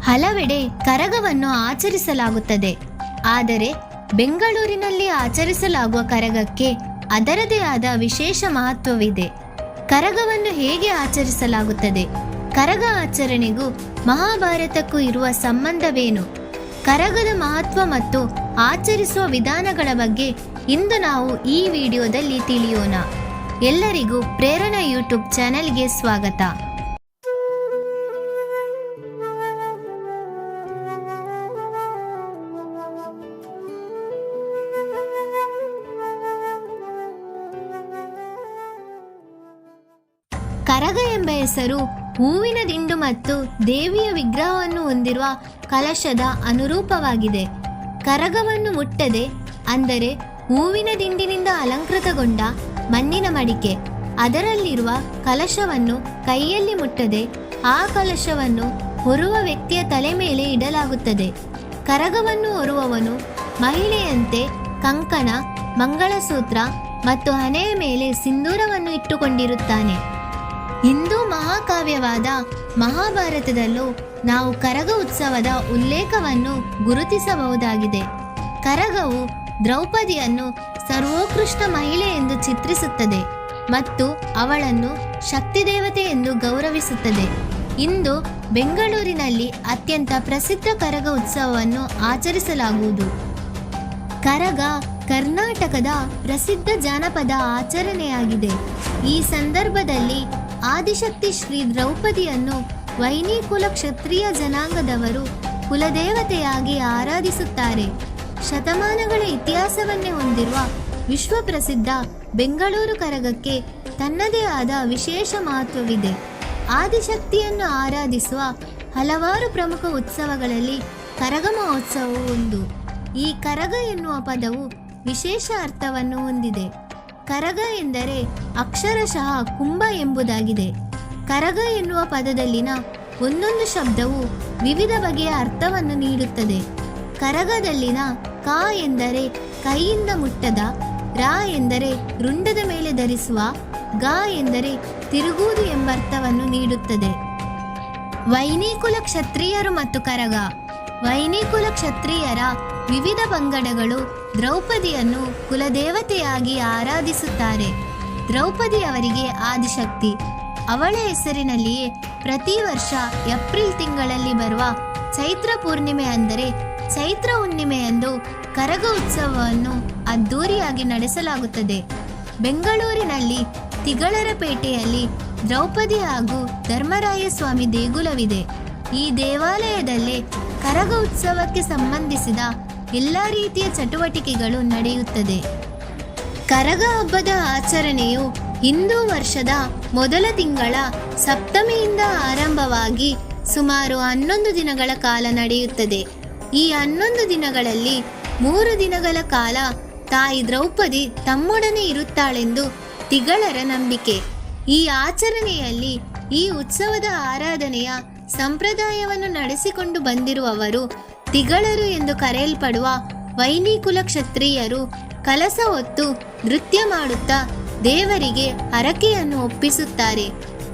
ಹಲವೆಡೆ ಕರಗವನ್ನು ಆಚರಿಸಲಾಗುತ್ತದೆ. ಆದರೆ ಬೆಂಗಳೂರಿನಲ್ಲಿ ಆಚರಿಸಲಾಗುವ ಕರಗಕ್ಕೆ ಅದರದೇ ಆದ ವಿಶೇಷ ಮಹತ್ವವಿದೆ. ಕರಗವನ್ನು ಹೇಗೆ ಆಚರಿಸಲಾಗುತ್ತದೆ? ಕರಗ ಆಚರಣೆಗೂ ಮಹಾಭಾರತಕ್ಕೂ ಇರುವ ಸಂಬಂಧವೇನು? ಕರಗದ ಮಹತ್ವ ಮತ್ತು ಆಚರಿಸುವ ವಿಧಾನಗಳ ಬಗ್ಗೆ ಇಂದು ನಾವು ಈ ವಿಡಿಯೋದಲ್ಲಿ ತಿಳಿಯೋಣ. ಎಲ್ಲರಿಗೂ ಪ್ರೇರಣಾ ಯೂಟ್ಯೂಬ್ ಚಾನೆಲ್ಗೆ ಸ್ವಾಗತ. ಕರಗ ಎಂಬ ಹೆಸರು ಹೂವಿನ ದಿಂಡು ಮತ್ತು ದೇವಿಯ ವಿಗ್ರಹವನ್ನು ಹೊಂದಿರುವ ಕಲಶದ ಅನುರೂಪವಾಗಿದೆ. ಕರಗವನ್ನು ಮುಟ್ಟದೆ, ಅಂದರೆ ಹೂವಿನ ದಿಂಡಿನಿಂದ ಅಲಂಕೃತಗೊಂಡ ಮಣ್ಣಿನ ಮಡಿಕೆ, ಅದರಲ್ಲಿರುವ ಕಲಶವನ್ನು ಕೈಯಲ್ಲಿ ಮುಟ್ಟದೆ ಆ ಕಲಶವನ್ನು ಹೊರುವ ವ್ಯಕ್ತಿಯ ತಲೆ ಮೇಲೆ ಇಡಲಾಗುತ್ತದೆ. ಕರಗವನ್ನು ಹೊರುವವನು ಮಹಿಳೆಯಂತೆ ಕಂಕಣ, ಮಂಗಳಸೂತ್ರ ಮತ್ತು ಹಣೆಯ ಮೇಲೆ ಸಿಂಧೂರವನ್ನು ಇಟ್ಟುಕೊಂಡಿರುತ್ತಾನೆ. ಹಿಂದೂ ಮಹಾಕಾವ್ಯವಾದ ಮಹಾಭಾರತದಲ್ಲೂ ನಾವು ಕರಗ ಉತ್ಸವದ ಉಲ್ಲೇಖವನ್ನು ಗುರುತಿಸಬಹುದಾಗಿದೆ. ಕರಗವು ದ್ರೌಪದಿಯನ್ನು ಸರ್ವೋತ್ಕೃಷ್ಟ ಮಹಿಳೆ ಎಂದು ಚಿತ್ರಿಸುತ್ತದೆ ಮತ್ತು ಅವಳನ್ನು ಶಕ್ತಿದೇವತೆ ಎಂದು ಗೌರವಿಸುತ್ತದೆ. ಇಂದು ಬೆಂಗಳೂರಿನಲ್ಲಿ ಅತ್ಯಂತ ಪ್ರಸಿದ್ಧ ಕರಗ ಉತ್ಸವವನ್ನು ಆಚರಿಸಲಾಗುವುದು. ಕರಗ ಕರ್ನಾಟಕದ ಪ್ರಸಿದ್ಧ ಜಾನಪದ ಆಚರಣೆಯಾಗಿದೆ. ಈ ಸಂದರ್ಭದಲ್ಲಿ ಆದಿಶಕ್ತಿ ಶ್ರೀ ದ್ರೌಪದಿಯನ್ನು ವೈನಿಕುಲ ಕ್ಷತ್ರಿಯ ಜನಾಂಗದವರು ಕುಲದೇವತೆಯಾಗಿ ಆರಾಧಿಸುತ್ತಾರೆ. ಶತಮಾನಗಳ ಇತಿಹಾಸವನ್ನೇ ಹೊಂದಿರುವ ವಿಶ್ವಪ್ರಸಿದ್ಧ ಬೆಂಗಳೂರು ಕರಗಕ್ಕೆ ತನ್ನದೇ ಆದ ವಿಶೇಷ ಮಹತ್ವವಿದೆ. ಆದಿಶಕ್ತಿಯನ್ನು ಆರಾಧಿಸುವ ಹಲವಾರು ಪ್ರಮುಖ ಉತ್ಸವಗಳಲ್ಲಿ ಕರಗ ಮಹೋತ್ಸವವು ಒಂದು. ಈ ಕರಗ ಎನ್ನುವ ಪದವು ವಿಶೇಷ ಅರ್ಥವನ್ನು ಹೊಂದಿದೆ. ಕರಗ ಎಂದರೆ ಅಕ್ಷರಶಃ ಕುಂಭ ಎಂಬುದಾಗಿದೆ. ಕರಗ ಎನ್ನುವ ಪದದಲ್ಲಿನ ಒಂದೊಂದು ಶಬ್ದವು ವಿವಿಧ ಬಗೆಯ ಅರ್ಥವನ್ನು ನೀಡುತ್ತದೆ. ಕರಗದಲ್ಲಿನ ಕ ಎಂದರೆ ಕೈಯಿಂದ ಮುಟ್ಟದ, ರ ಎಂದರೆ ರುಂಡದ ಮೇಲೆ ಧರಿಸುವ, ಗ ಎಂದರೆ ತಿರುಗುವುದು ಎಂಬರ್ಥವನ್ನು ನೀಡುತ್ತದೆ. ವೈನಿಕುಲ ಕ್ಷತ್ರಿಯರು ಮತ್ತು ಕರಗ. ವೈನಿಕುಲ ಕ್ಷತ್ರಿಯರ ವಿವಿಧ ಪಂಗಡಗಳು ದ್ರೌಪದಿಯನ್ನು ಕುಲದೇವತೆಯಾಗಿ ಆರಾಧಿಸುತ್ತಾರೆ. ದ್ರೌಪದಿ ಅವರಿಗೆ ಆದಿಶಕ್ತಿ. ಅವಳ ಹೆಸರಿನಲ್ಲಿಯೇ ಪ್ರತಿ ವರ್ಷ ಏಪ್ರಿಲ್ ತಿಂಗಳಲ್ಲಿ ಬರುವ ಚೈತ್ರ ಪೂರ್ಣಿಮೆ ಅಂದರೆ ಚೈತ್ರ ಹುಣ್ಣಿಮೆಯಂದು ಕರಗ ಉತ್ಸವವನ್ನು ಅದ್ದೂರಿಯಾಗಿ ನಡೆಸಲಾಗುತ್ತದೆ. ಬೆಂಗಳೂರಿನಲ್ಲಿ ತಿಗಳರಪೇಟೆಯಲ್ಲಿ ದ್ರೌಪದಿ ಹಾಗೂ ಧರ್ಮರಾಯ ಸ್ವಾಮಿ ದೇಗುಲವಿದೆ. ಈ ದೇವಾಲಯದಲ್ಲೇ ಕರಗ ಉತ್ಸವಕ್ಕೆ ಸಂಬಂಧಿಸಿದ ಎಲ್ಲ ರೀತಿಯ ಚಟುವಟಿಕೆಗಳು ನಡೆಯುತ್ತದೆ. ಕರಗ ಹಬ್ಬದ ಆಚರಣೆಯು ಹಿಂದೂ ವರ್ಷದ ಮೊದಲ ತಿಂಗಳ ಸಪ್ತಮಿಯಿಂದ ಆರಂಭವಾಗಿ ಸುಮಾರು 11 ದಿನಗಳ ಕಾಲ ನಡೆಯುತ್ತದೆ. ಈ 11 ದಿನಗಳಲ್ಲಿ 3 ದಿನಗಳ ಕಾಲ ತಾಯಿ ದ್ರೌಪದಿ ತಮ್ಮೊಡನೆ ಇರುತ್ತಾಳೆಂದು ತಿಗಳರ ನಂಬಿಕೆ. ಈ ಆಚರಣೆಯಲ್ಲಿ ಈ ಉತ್ಸವದ ಆರಾಧನೆಯ ಸಂಪ್ರದಾಯವನ್ನು ನಡೆಸಿಕೊಂಡು ಬಂದಿರುವವರು ತಿಗಳರು ಎಂದು ಕರೆಯಲ್ಪಡುವ ವೈನಿಕುಲ ಕ್ಷತ್ರಿಯರು ಕಲಶ ಹೊತ್ತು ನೃತ್ಯ ಮಾಡುತ್ತಾ ದೇವರಿಗೆ ಹರಕೆಯನ್ನು ಒಪ್ಪಿಸುತ್ತಾರೆ.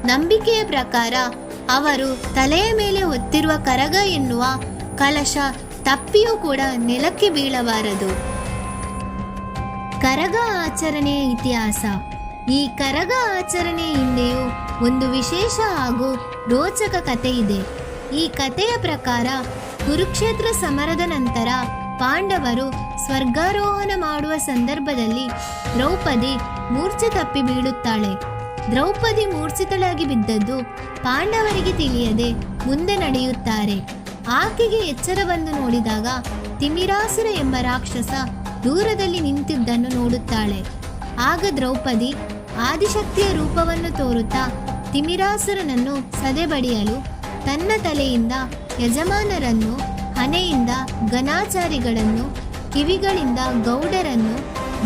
ನಂಬಿಕೆಯ ಪ್ರಕಾರ ಅವರು ತಲೆಯ ಮೇಲೆ ಹೊತ್ತಿರುವ ಕರಗ ಎನ್ನುವ ಕಲಶ ತಪ್ಪಿಯೂ ಕೂಡ ನೆಲಕ್ಕೆ ಬೀಳಬಾರದು. ಕರಗ ಆಚರಣೆಯ ಇತಿಹಾಸ. ಈ ಕರಗ ಆಚರಣೆ ಹಿಂದೆಯೂ ಒಂದು ವಿಶೇಷ ಹಾಗೂ ರೋಚಕ ಕಥೆ ಇದೆ. ಈ ಕಥೆಯ ಪ್ರಕಾರ ಕುರುಕ್ಷೇತ್ರ ಸಮರದ ನಂತರ ಪಾಂಡವರು ಸ್ವರ್ಗಾರೋಹಣ ಮಾಡುವ ಸಂದರ್ಭದಲ್ಲಿ ದ್ರೌಪದಿ ಮೂರ್ಛೆ ತಪ್ಪಿ ಬೀಳುತ್ತಾಳೆ. ದ್ರೌಪದಿ ಮೂರ್ಛಿತಳಾಗಿ ಬಿದ್ದದ್ದು ಪಾಂಡವರಿಗೆ ತಿಳಿಯದೆ ಮುಂದೆ ನಡೆಯುತ್ತಾರೆ. ಆಕೆಗೆ ಎಚ್ಚರ ಬಂದು ನೋಡಿದಾಗ ತಿಮಿರಾಸುರ ಎಂಬ ರಾಕ್ಷಸ ದೂರದಲ್ಲಿ ನಿಂತಿದ್ದನ್ನು ನೋಡುತ್ತಾಳೆ. ಆಗ ದ್ರೌಪದಿ ಆದಿಶಕ್ತಿಯ ರೂಪವನ್ನು ತೋರುತ್ತಾ ತಿಮಿರಾಸುರನನ್ನು ಸದೆಬಡಿಯಲು ತನ್ನ ತಲೆಯಿಂದ ಯಜಮಾನರನ್ನು, ಹಣೆಯಿಂದ ಗಣಾಚಾರಿಗಳನ್ನು, ಕಿವಿಗಳಿಂದ ಗೌಡರನ್ನು,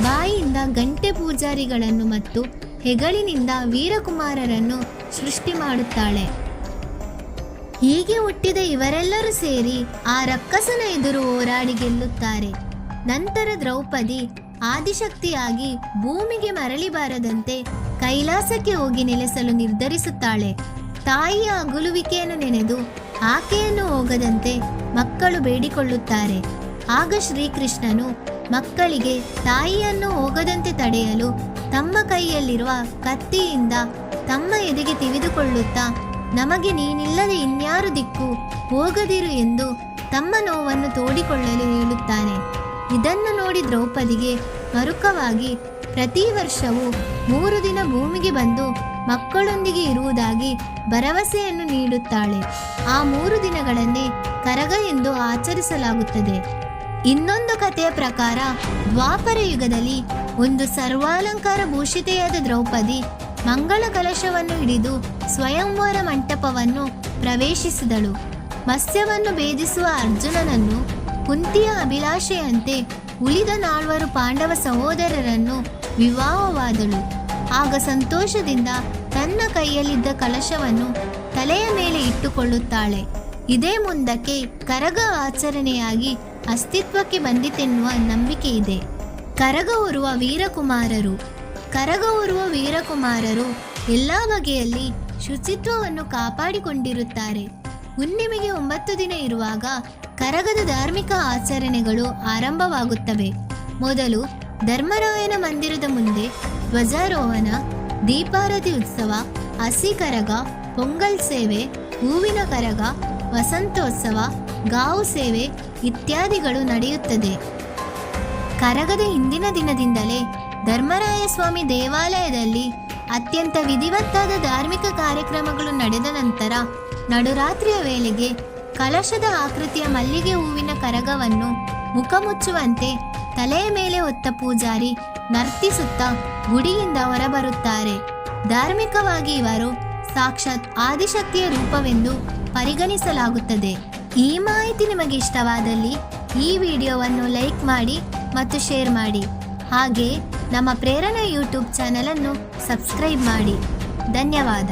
ಬಾಯಿಯಿಂದ ಗಂಟೆ ಪೂಜಾರಿಗಳನ್ನು ಮತ್ತು ಹೆಗಲಿನಿಂದ ವೀರಕುಮಾರರನ್ನು ಸೃಷ್ಟಿ ಮಾಡುತ್ತಾಳೆ. ಹೀಗೆ ಹುಟ್ಟಿದ ಇವರೆಲ್ಲರೂ ಸೇರಿ ಆ ರಕ್ಕಸನ ಎದುರು ಹೋರಾಡಿ ಗೆಲ್ಲುತ್ತಾರೆ. ನಂತರ ದ್ರೌಪದಿ ಆದಿಶಕ್ತಿಯಾಗಿ ಭೂಮಿಗೆ ಮರಳಿ ಬಾರದಂತೆ ಕೈಲಾಸಕ್ಕೆ ಹೋಗಿ ನೆಲೆಸಲು ನಿರ್ಧರಿಸುತ್ತಾಳೆ. ತಾಯಿಯ ಅಗಲುವಿಕೆಯನ್ನು ನೆನೆದು ಆಕೆಯನ್ನು ಹೋಗದಂತೆ ಮಕ್ಕಳು ಬೇಡಿಕೊಳ್ಳುತ್ತಾರೆ. ಆಗ ಶ್ರೀಕೃಷ್ಣನು ಮಕ್ಕಳಿಗೆ ತಾಯಿಯನ್ನು ಹೋಗದಂತೆ ತಡೆಯಲು ತಮ್ಮ ಕೈಯಲ್ಲಿರುವ ಕತ್ತಿಯಿಂದ ತಮ್ಮ ಎದೆಗೆ ತಿವಿದುಕೊಳ್ಳುತ್ತಾ, ನಮಗೆ ನೀನಿಲ್ಲದೆ ಇನ್ಯಾರು ದಿಕ್ಕು, ಹೋಗದಿರು ಎಂದು ತಮ್ಮ ನೋವನ್ನು ತೋಡಿಕೊಳ್ಳಲು ಹೇಳುತ್ತಾನೆ. ಇದನ್ನು ನೋಡಿ ದ್ರೌಪದಿಗೆ ಮರುಕವಾಗಿ ಪ್ರತಿ ವರ್ಷವೂ 3 ದಿನ ಭೂಮಿಗೆ ಬಂದು ಮಕ್ಕಳೊಂದಿಗೆ ಇರುವುದಾಗಿ ಭರವಸೆಯನ್ನು ನೀಡುತ್ತಾಳೆ. ಆ 3 ದಿನಗಳನ್ನೇ ಕರಗ ಎಂದು ಆಚರಿಸಲಾಗುತ್ತದೆ. ಇನ್ನೊಂದು ಕಥೆಯ ಪ್ರಕಾರ ದ್ವಾಪರ ಯುಗದಲ್ಲಿ ಒಂದು ಸರ್ವಾಲಂಕಾರ ಭೂಷಿತೆಯಾದ ದ್ರೌಪದಿ ಮಂಗಳ ಕಲಶವನ್ನು ಹಿಡಿದು ಸ್ವಯಂವರ ಮಂಟಪವನ್ನು ಪ್ರವೇಶಿಸಿದಳು. ಮತ್ಸ್ಯವನ್ನು ಭೇದಿಸುವ ಅರ್ಜುನನನ್ನು ಕುಂತಿಯ ಅಭಿಲಾಷೆಯಂತೆ ಉಳಿದ 4 ಪಾಂಡವ ಸಹೋದರರನ್ನು ವಿವಾಹವಾದಳು. ಆಗ ಸಂತೋಷದಿಂದ ತನ್ನ ಕೈಯಲ್ಲಿದ್ದ ಕಲಶವನ್ನು ತಲೆಯ ಮೇಲೆ ಇಟ್ಟುಕೊಳ್ಳುತ್ತಾಳೆ. ಇದೇ ಮುಂದಕ್ಕೆ ಕರಗ ಆಚರಣೆಯಾಗಿ ಅಸ್ತಿತ್ವಕ್ಕೆ ಬಂದಿತೆನ್ನುವ ನಂಬಿಕೆ ಇದೆ. ಕರಗ ಹೊರುವ ವೀರಕುಮಾರರು. ಕರಗ ಹೊರುವ ವೀರಕುಮಾರರು ಎಲ್ಲ ಬಗೆಯಲ್ಲಿ ಶುಚಿತ್ವವನ್ನು ಕಾಪಾಡಿಕೊಂಡಿರುತ್ತಾರೆ. ಹುಣ್ಣಿಮೆಗೆ 9 ದಿನ ಇರುವಾಗ ಕರಗದ ಧಾರ್ಮಿಕ ಆಚರಣೆಗಳು ಆರಂಭವಾಗುತ್ತವೆ. ಮೊದಲು ಧರ್ಮರಾಯನ ಮಂದಿರದ ಮುಂದೆ ಧ್ವಜಾರೋಹಣ, ದೀಪಾರತಿ ಉತ್ಸವ, ಹಸಿ ಕರಗ, ಪೊಂಗಲ್ ಸೇವೆ, ಹೂವಿನ ಕರಗ, ವಸಂತೋತ್ಸವ, ಗಾವು ಸೇವೆ ಇತ್ಯಾದಿಗಳು ನಡೆಯುತ್ತದೆ. ಕರಗದ ಹಿಂದಿನ ದಿನದಿಂದಲೇ ಧರ್ಮರಾಯ ಸ್ವಾಮಿ ದೇವಾಲಯದಲ್ಲಿ ಅತ್ಯಂತ ವಿಧಿವತ್ತಾದ ಧಾರ್ಮಿಕ ಕಾರ್ಯಕ್ರಮಗಳು ನಡೆದ ನಂತರ ನಡುರಾತ್ರಿಯ ವೇಳೆಗೆ ಕಲಶದ ಆಕೃತಿಯ ಮಲ್ಲಿಗೆ ಹೂವಿನ ಕರಗವನ್ನು ಮುಖ ಮುಚ್ಚುವಂತೆ ತಲೆಯ ಮೇಲೆ ಹೊತ್ತ ಪೂಜಾರಿ ನರ್ತಿಸುತ್ತಾ ಗುಡಿಯಿಂದ ಹೊರಬರುತ್ತಾರೆ. ಧಾರ್ಮಿಕವಾಗಿ ಇವರು ಸಾಕ್ಷಾತ್ ಆದಿಶಕ್ತಿಯ ರೂಪವೆಂದು ಪರಿಗಣಿಸಲಾಗುತ್ತದೆ. ಈ ಮಾಹಿತಿ ನಿಮಗೆ ಇಷ್ಟವಾದಲ್ಲಿ ಈ ವಿಡಿಯೋವನ್ನು ಲೈಕ್ ಮಾಡಿ ಮತ್ತು ಶೇರ್ ಮಾಡಿ. ಹಾಗೆ ನಮ್ಮ ಪ್ರೇರಣಾ ಯೂಟ್ಯೂಬ್ ಚಾನಲನ್ನು ಸಬ್ಸ್ಕ್ರೈಬ್ ಮಾಡಿ. ಧನ್ಯವಾದ.